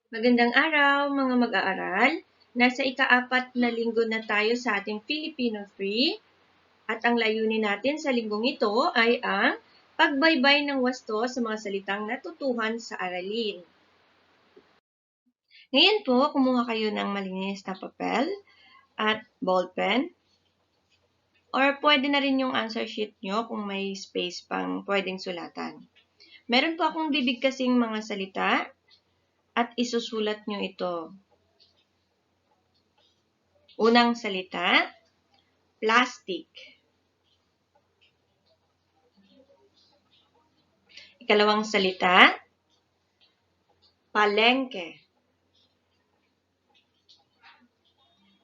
Magandang araw mga mag-aaral. Nasa ika-4 na linggo na tayo sa ating Filipino 3 at ang layunin natin sa linggong ito ay ang pagbaybay ng wasto sa mga salitang natutuhan sa aralin. Ngayon po, kumuha kayo ng malinis na papel at ballpen or pwede na rin yung answer sheet nyo kung may space pang pwedeng sulatan. Meron po akong bibigkasing mga salita at isusulat nyo ito. Unang salita, plastic. Ikalawang salita, palengke.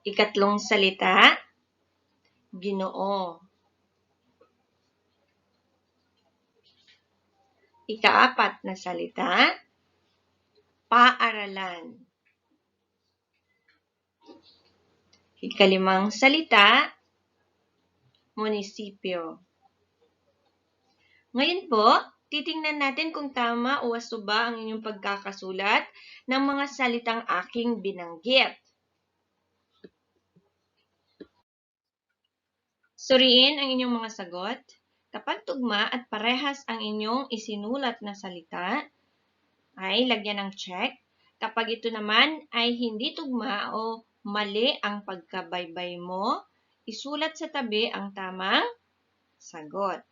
Ikatlong salita, Ginoo. Ika-4 na salita, paaralan. Ika-5 salita, munisipyo. Ngayon po, titingnan natin kung tama o wasto ba ang inyong pagkakasulat ng mga salitang aking binanggit. Suriin ang inyong mga sagot. Kapag tugma at parehas ang inyong isinulat na salita, ay lagyan ng check. Kapag ito naman ay hindi tugma o mali ang pagkabaybay mo, isulat sa tabi ang tamang sagot.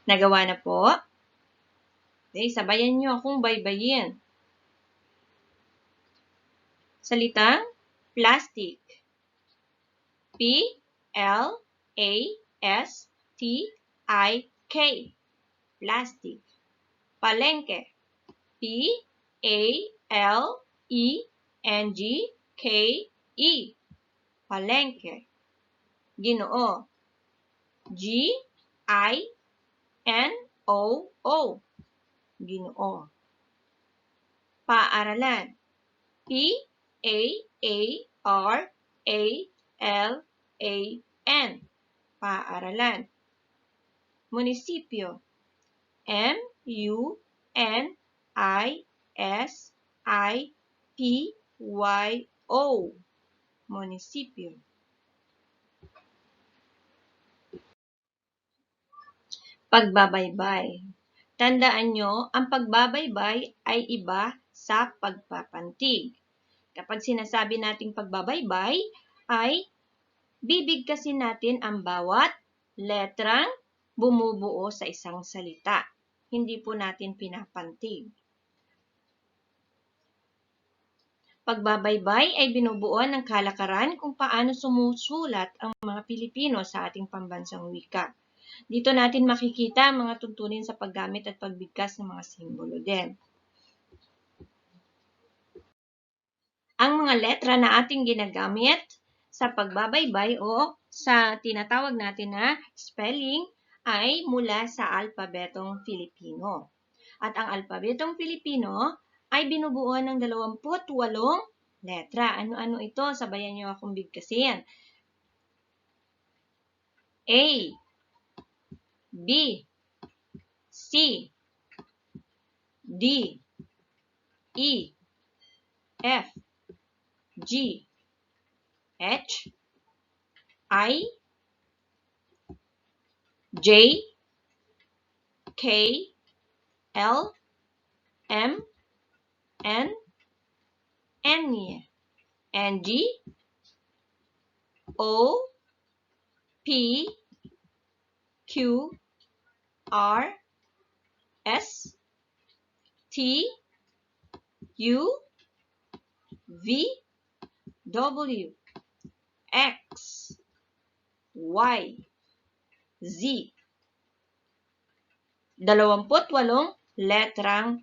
Nagawa na po? Okay, sabayan nyo akong baybayin. Salitang plastic. P-L-A-S-T-I-K. Plastic. Palengke. P-A-L-E-N-G-K-E. Palengke. Ginoo. G-I-N-O-O. Ginoo. Paaralan. P-A-A-R-A-L-A-N. Paaralan. Munisipyo. M-U-N-I-S-I-P-Y-O. Munisipyo. Pagbabaybay. Tandaan nyo, ang pagbabaybay ay iba sa pagpapantig. Kapag sinasabi nating pagbabaybay, ay bibigkasin natin ang bawat letrang bumubuo sa isang salita. Hindi po natin pinapantig. Pagbabaybay ay binubuo ng kalakaran kung paano sumusulat ang mga Pilipino sa ating pambansang wika. Dito natin makikita ang mga tuntunin sa paggamit at pagbigkas ng mga simbolo din. Ang mga letra na ating ginagamit sa pagbabaybay o sa tinatawag natin na spelling ay mula sa alpabetong Filipino. At ang alpabetong Filipino ay binubuo ng 28 letra. Ano-ano ito? Sabayan niyo akong bigkasin. A, B, C, D, E, F, G, H, I, J, K, L, M, N, N, G, O, P, Q, R, S, T, U, V, W, X, Y, Z. 28 letrang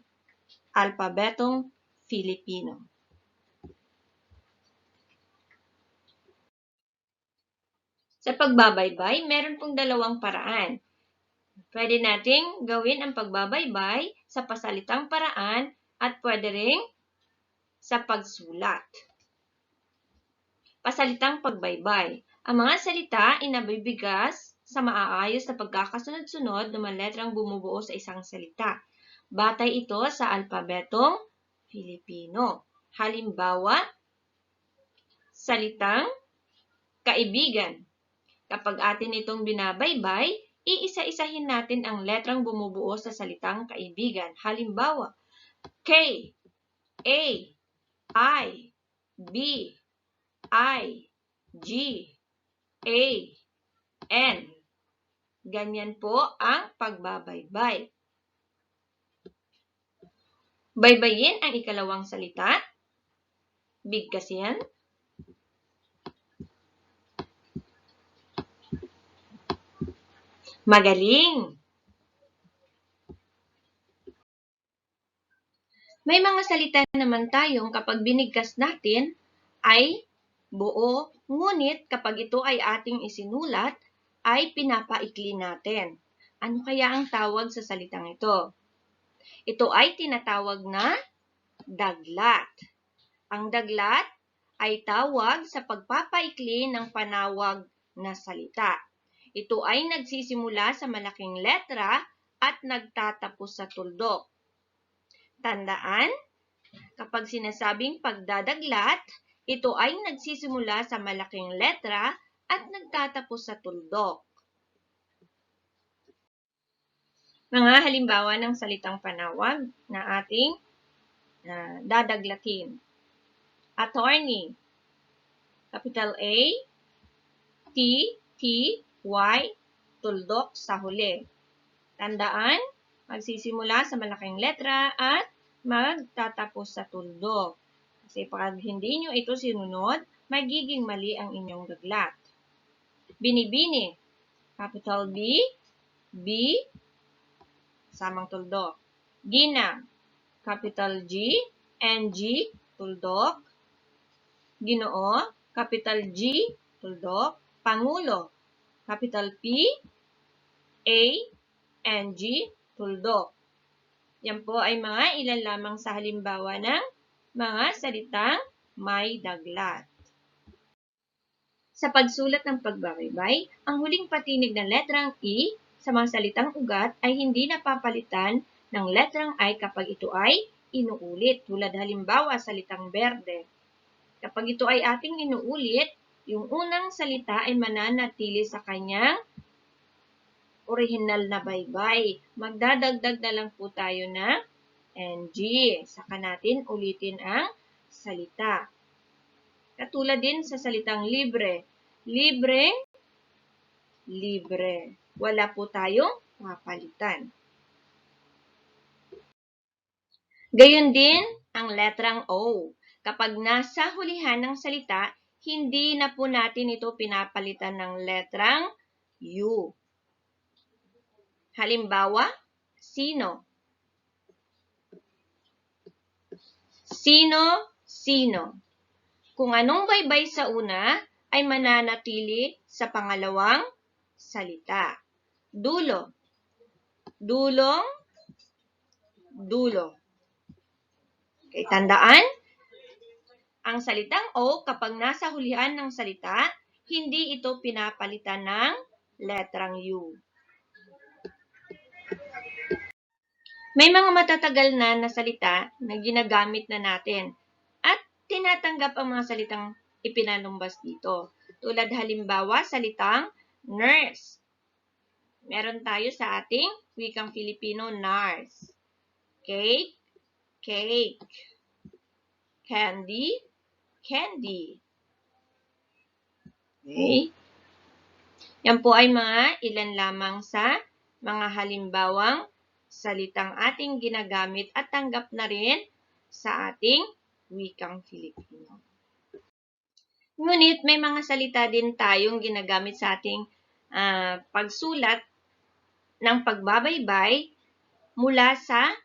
alpabetong Filipino. Sa pagbabaybay, meron pong dalawang paraan. Pwede nating gawin ang pagbabaybay sa pasalitang paraan at pwede ring sa pagsulat. Pasalitang pagbaybay. Ang mga salita ay nabibigas sa maaayos na pagkakasunod-sunod ng mga letrang bumubuo sa isang salita. Batay ito sa alpabetong Filipino. Halimbawa, salitang kaibigan. Kapag atin itong binabaybay, iisa-isahin natin ang letrang bumubuo sa salitang kaibigan. Halimbawa, K, A, I, B, I, G, A, N. Ganyan po ang pagbabaybay. Baybayin ang ikalawang salita. Bigkasin. Magaling! May mga salita naman tayong kapag binigkas natin ay buo, ngunit kapag ito ay ating isinulat, ay pinapaikli natin. Ano kaya ang tawag sa salitang ito? Ito ay tinatawag na daglat. Ang daglat ay tawag sa pagpapaikli ng panawag na salita. Ito ay nagsisimula sa malaking letra at nagtatapos sa tuldok. Tandaan, kapag sinasabing pagdadaglat, ito ay nagsisimula sa malaking letra at nagtatapos sa tuldok. Mga halimbawa ng salitang panawag na ating dadaglatin. Attorney. Capital A, T, T, Y, tuldok sa huli. Tandaan, magsisimula sa malaking letra at magtatapos sa tuldok. Kasi pag hindi nyo ito sinunod, magiging mali ang inyong daglat. Binibini. Capital B, B, samang tuldok. Ginang. Capital G, NG, tuldok. Ginoo. Capital G, tuldok. Pangulo. Capital P, A, NG, tuldok. Yan po ay mga ilan lamang sa halimbawa ng mga salitang may daglat. Sa pagsulat ng pagbabaybay, ang huling patinig ng letrang I sa mga salitang ugat ay hindi napapalitan ng letrang I kapag ito ay inuulit. Tulad halimbawa, salitang berde. Kapag ito ay ating inuulit, yung unang salita ay mananatili sa kanyang original na baybay. Magdadagdag na lang po tayo ng NG. Saka natin ulitin ang salita. Katulad din sa salitang libre. Libre, libre. Wala po tayong papalitan. Gayon din ang letrang O. Kapag nasa hulihan ng salita, hindi na po natin ito pinapalitan ng letrang U. Halimbawa, sino. Sino, sino. Kung anong baybay sa una, ay mananatili sa pangalawang salita. Dulo. Dulong, dulo. Okay, tandaan, ang salitang O, kapag nasa hulihan ng salita, hindi ito pinapalitan ng letrang U. May mga matatagal na salita na ginagamit na natin at tinatanggap ang mga salitang ipinanumbas dito. Tulad halimbawa, salitang nurse. Meron tayo sa ating wikang Filipino, nurse. Cake, cake. Candy, candy. Okay? Yan po ay mga ilan lamang sa mga halimbawang salitang ating ginagamit at tanggap na rin sa ating wikang Filipino. Ngunit may mga salita din tayong ginagamit sa ating pagsulat ng pagbabaybay mula sa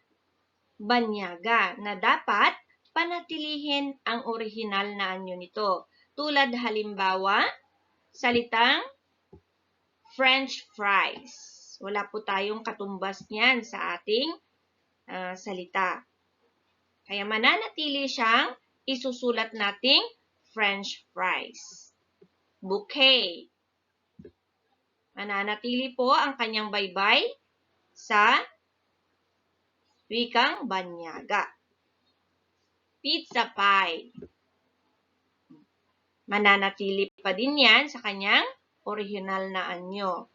banyaga na dapat panatilihin ang orihinal na anyo nito. Tulad halimbawa, salitang French fries. Wala po tayong katumbas niyan sa ating salita. Kaya mananatili siyang isusulat nating French fries. Bouquet. Mananatili po ang kanyang baybay sa wikang Banyaga. Pizza pie. Mananatili pa din yan sa kanyang orihinal na anyo.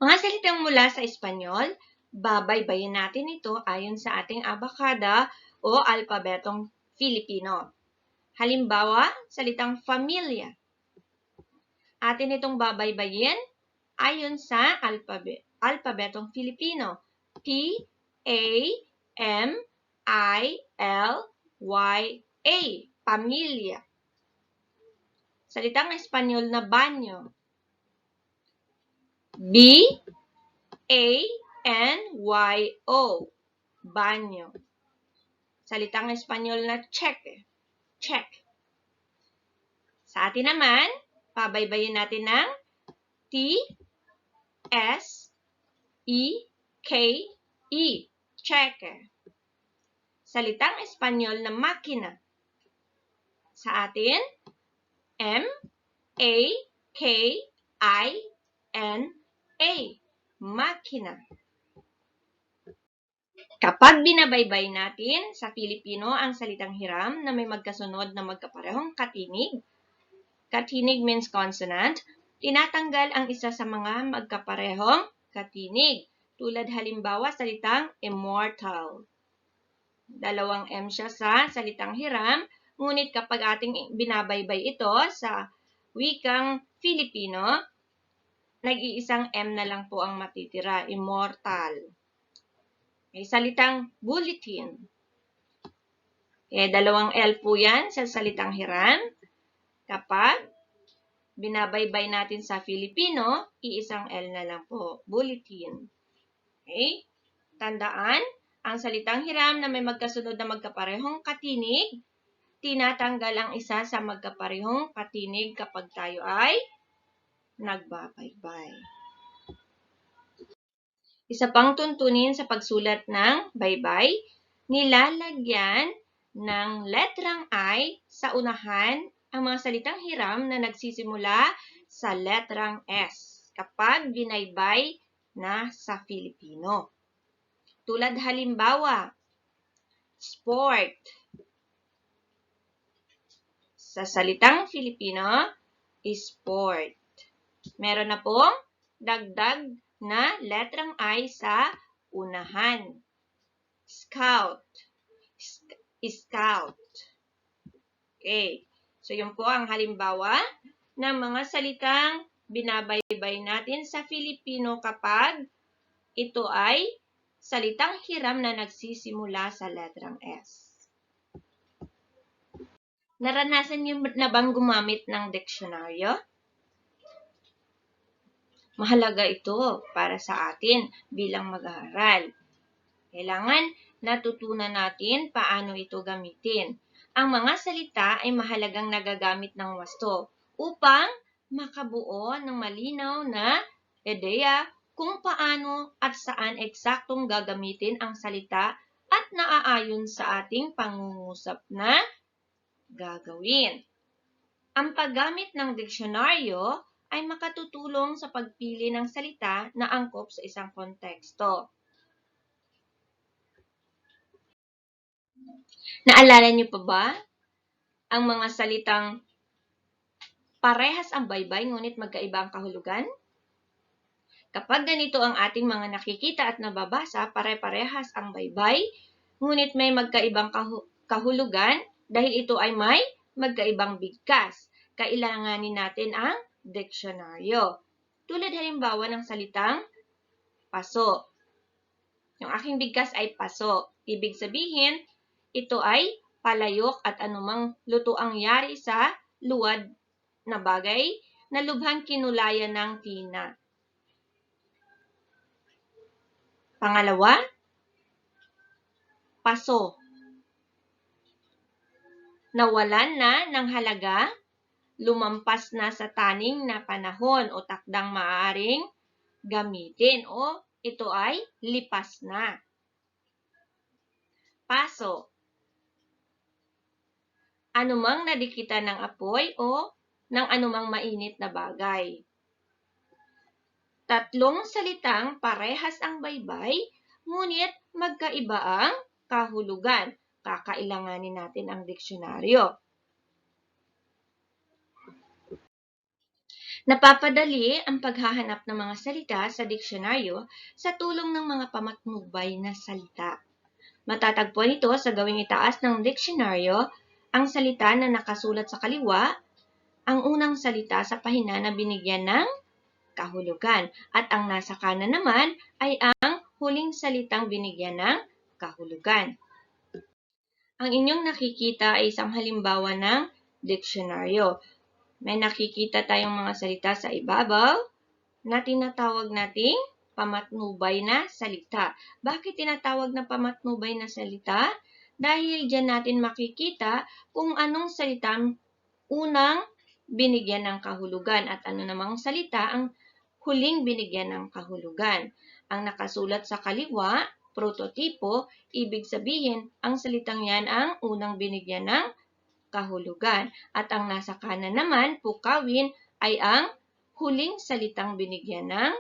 Mga salitang mula sa Espanyol, babaybayin natin ito ayon sa ating abakada o alpabetong Filipino. Halimbawa, salitang familia. Atin itong babaybayin ayon sa alpabetong Filipino. P-A-M-I-L-Y-A. Pamilya. Salitang Espanyol na banyo. B-A-N-Y-O. Banyo. Salitang Espanyol na cheque. Check. Sa atin naman, pabaybayin natin ng T-S-E-K-E. Cheque. Salitang Espanyol na makina. Sa atin, M-A-K-I-N-A. Makina. Kapag binabaybay natin sa Filipino ang salitang hiram na may magkasunod na magkaparehong katinig, katinig means consonant, tinatanggal ang isa sa mga magkaparehong katinig. Tulad halimbawa salitang immortal. Dalawang M siya sa salitang hiram, ngunit kapag ating binabaybay ito sa wikang Filipino, nag-iisang M na lang po ang matitira, immortal. May salitang bulletin. Dalawang L po yan sa salitang hiram. Kapag binabaybay natin sa Filipino, iisang L na lang po, bulletin. Okay? Tandaan, ang salitang hiram na may magkasunod na magkaparehong katinig, tinatanggal ang isa sa magkaparehong katinig kapag tayo ay nagbabaybay. Isa pang tuntunin sa pagsulat ng baybay, nilalagyan ng letrang I sa unahan ang mga salitang hiram na nagsisimula sa letrang S kapag binaybay na sa Filipino. Tulad halimbawa, sport. Sa salitang Filipino, sport. Meron na pong dagdag na letrang I sa unahan. Scout. Scout. Okay. So, yun po ang halimbawa ng mga salitang binabaybay natin sa Filipino kapag ito ay salitang hiram na nagsisimula sa letrang S. Naranasan niyo na bang gumamit ng diksyonaryo? Mahalaga ito para sa atin bilang mag-aaral. Kailangan natutunan natin paano ito gamitin. Ang mga salita ay mahalagang nagagamit ng wasto upang makabuo ng malinaw na ideya kung paano at saan eksaktong gagamitin ang salita at naaayon sa ating pangungusap na gagawin. Ang paggamit ng diksyonaryo ay makatutulong sa pagpili ng salita na angkop sa isang konteksto. Naalala niyo pa ba ang mga salitang parehas ang baybay ngunit magkaiba ang kahulugan? Kapag ganito ang ating mga nakikita at nababasa, pare-parehas ang baybay, ngunit may magkaibang kahulugan dahil ito ay may magkaibang bigkas. Kailanganin natin ang diksyonaryo. Tulad halimbawa ng salitang paso. Yung aking bigkas ay paso. Ibig sabihin, ito ay palayok at anumang lutoang yari sa luwad na bagay na lubhang kinulayan ng tina. Pangalawa, paso. Nawalan na ng halaga, lumampas na sa taning na panahon o takdang maaaring gamitin o ito ay lipas na. Paso. Anumang nadikitan ng apoy o ng anumang mainit na bagay. Tatlong salitang parehas ang baybay, ngunit magkaiba ang kahulugan. Kakailanganin natin ang diksyonaryo. Napapadali ang paghahanap ng mga salita sa diksyonaryo sa tulong ng mga pamatnubay na salita. Matatagpuan ito sa gawing itaas ng diksyonaryo ang salita na nakasulat sa kaliwa, ang unang salita sa pahina na binigyan ng kahulugan, at ang nasa kanan naman ay ang huling salitang binigyan ng kahulugan. Ang inyong nakikita ay isang halimbawa ng diksyonaryo. May nakikita tayong mga salita sa ibabaw na tinatawag nating pamatnubay na salita. Bakit tinatawag na pamatnubay na salita? Dahil dyan natin makikita kung anong salitang unang binigyan ng kahulugan at ano namang salita ang huling binigyan ng kahulugan. Ang nakasulat sa kaliwa, prototipo, ibig sabihin ang salitang yan ang unang binigyan ng kahulugan. At ang nasa kanan naman, pukawin, ay ang huling salitang binigyan ng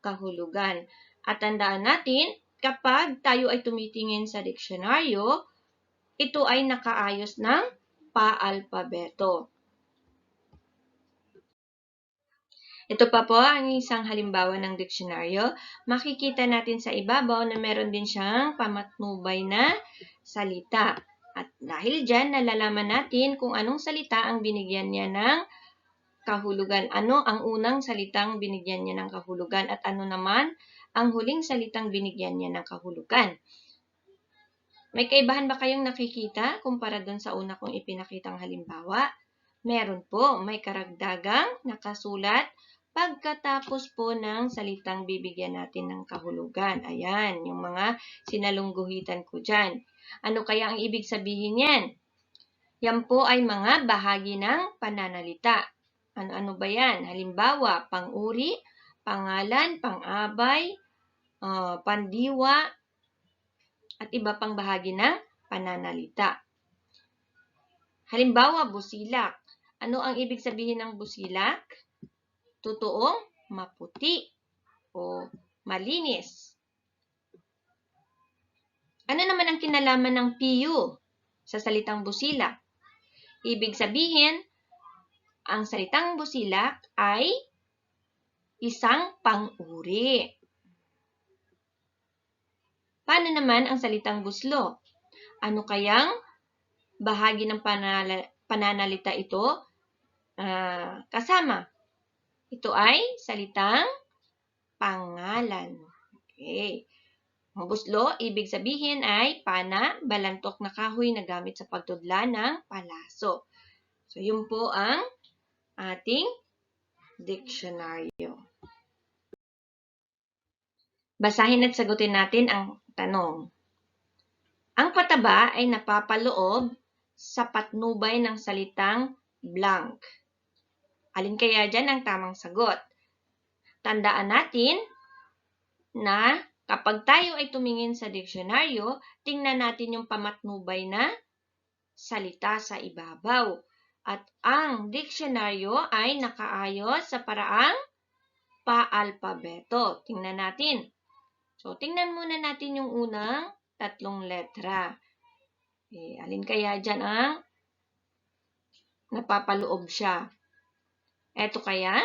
kahulugan. At tandaan natin, kapag tayo ay tumitingin sa diksyonaryo, ito ay nakaayos ng paalpabeto. Ito pa po ang isang halimbawa ng diksyonaryo. Makikita natin sa ibabaw na meron din siyang pamatnubay na salita. At dahil dyan, nalalaman natin kung anong salita ang binigyan niya ng kahulugan. Ano ang unang salitang binigyan niya ng kahulugan at ano naman ang huling salitang binigyan niya ng kahulugan. May kaibahan ba kayong nakikita kumpara dun sa una kong ipinakitang halimbawa? Meron po, may karagdagang nakasulat pagkatapos po ng salitang bibigyan natin ng kahulugan. Ayan, yung mga sinalungguhitan ko dyan. Ano kaya ang ibig sabihin yan? Yan po ay mga bahagi ng pananalita. Ano-ano ba yan? Halimbawa, pang-uri, pangalan, pang-abay, pandiwa, at iba pang bahagi ng pananalita. Halimbawa, busilak. Ano ang ibig sabihin ng busilak? Totoong maputi o malinis. Ano naman ang kinalaman ng piyu sa salitang busilak? Ibig sabihin, ang salitang busilak ay isang pang-uri. Paano naman ang salitang buslo? Ano kayang bahagi ng pananalita ito kasama? Ito ay salitang pangalan. Okay. Ang buslo, ibig sabihin ay pana, balantok na kahoy na gamit sa pagtudla ng palaso. So, yun po ang ating diksyonaryo. Basahin at sagutin natin ang tanong. Ang pataba ay napapaloob sa patnubay ng salitang blank. Alin kaya dyan ang tamang sagot? Tandaan natin na kapag tayo ay tumingin sa diksyonaryo, tingnan natin yung pamatnubay na salita sa ibabaw. At ang diksyonaryo ay nakaayos sa paraang paalpabeto. Tingnan natin. So, tingnan muna natin yung unang tatlong letra. Alin kaya dyan ang napapaloob siya? Eto kaya?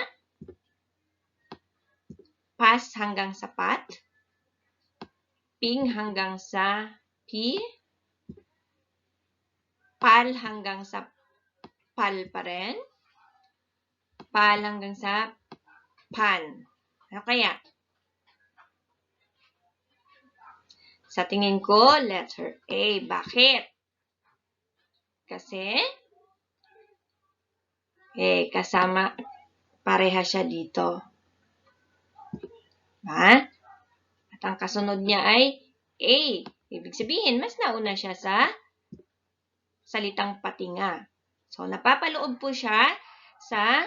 Pas hanggang sa pat. Ping hanggang sa pi. Pal hanggang sa pal pa rin. Pal hanggang sa pan. Ano kaya? Sa tingin ko, letter A. Bakit? Kasi kasama, pareha siya dito. At ang kasunod niya ay A. Ibig sabihin, mas nauna siya sa salitang patinga. So, napapaloob po siya sa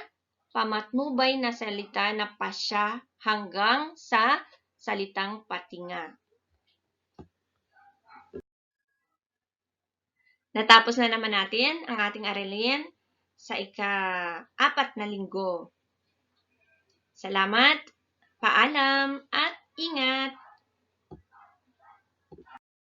pamatnubay na salita na pasya hanggang sa salitang patinga. Natapos na naman natin ang ating aralin sa ika-4 na linggo. Salamat, paalam, at ingat!